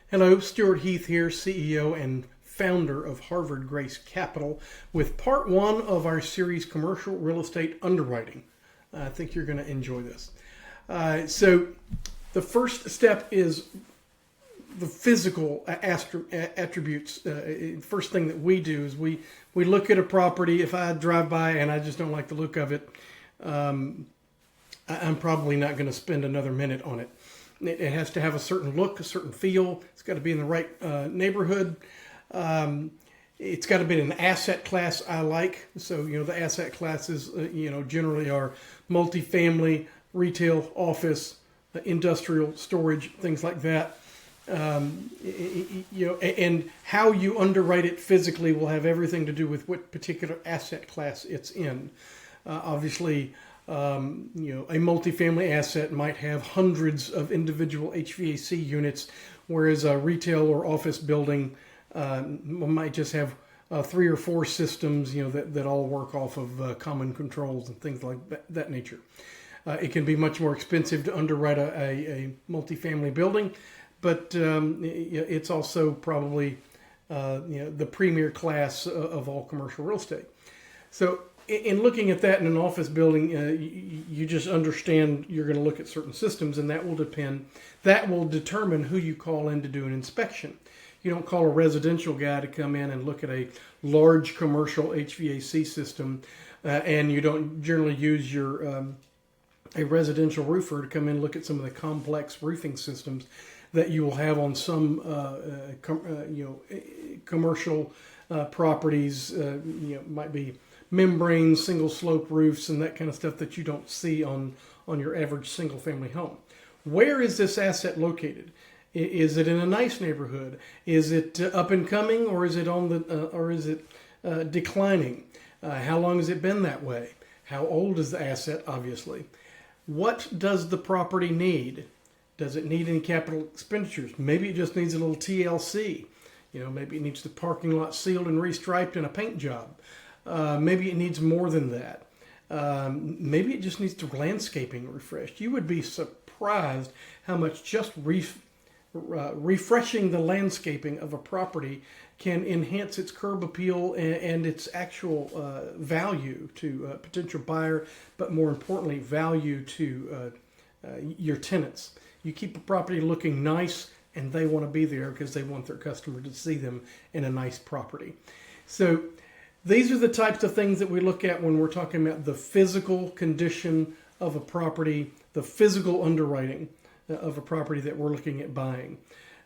Hello, Stuart Heath here, CEO and founder of Harvard Grace Capital, with part one of our series, Commercial Real Estate Underwriting. I think you're going to enjoy this. So the first step is the physical attributes. First thing that we do is we look at a property. If I drive by and I just don't like the look of it, I'm probably not going to spend another minute on it. It has to have a certain look, a certain feel. It's got to be in the right neighborhood. It's got to be an asset class I like. So, the asset classes, generally are multifamily, retail, office, industrial, storage, things like that. And how you underwrite it physically will have everything to do with what particular asset class it's in. Obviously, a multifamily asset might have hundreds of individual HVAC units, whereas a retail or office building might just have 3 or 4 systems, that all work off of common controls and things like that nature. It can be much more expensive to underwrite a multifamily building, but it's also probably the premier class of all commercial real estate. So in looking at that in an office building, you just understand you're going to look at certain systems, and that will determine who you call in to do an inspection. You don't call a residential guy to come in and look at a large commercial HVAC system, and you don't generally use a residential roofer to come in and look at some of the complex roofing systems that you will have on some commercial properties. Might be membranes, single slope roofs, and that kind of stuff that you don't see on your average single family home. Where is this asset located? Is it in a nice neighborhood? Is it up and coming, or is it declining? How long has it been that way? How old is the asset? Obviously, what does the property need? Does it need any capital expenditures? Maybe it just needs a little TLC. Maybe it needs the parking lot sealed and restriped and a paint job. Maybe it needs more than that. Maybe it just needs the landscaping refreshed. You would be surprised how much just refreshing the landscaping of a property can enhance its curb appeal and its actual value to a potential buyer, but more importantly, value to your tenants. You keep a property looking nice, and they want to be there because they want their customer to see them in a nice property. So these are the types of things that we look at when we're talking about the physical condition of a property, the physical underwriting of a property that we're looking at buying.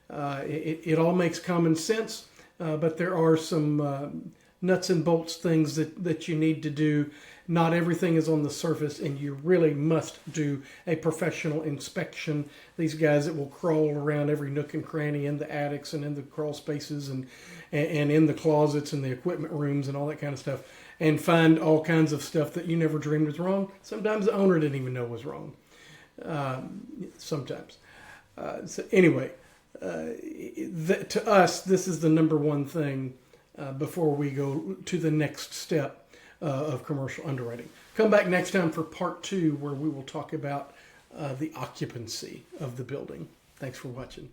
It all makes common sense, but there are some nuts and bolts things that you need to do. Not everything is on the surface, and you really must do a professional inspection. These guys that will crawl around every nook and cranny in the attics and in the crawl spaces and in the closets and the equipment rooms and all that kind of stuff, and find all kinds of stuff that you never dreamed was wrong. Sometimes the owner didn't even know was wrong. Sometimes. So anyway, to us, this is the number one thing before we go to the next step of commercial underwriting. Come back next time for part 2, where we will talk about the occupancy of the building. Thanks for watching.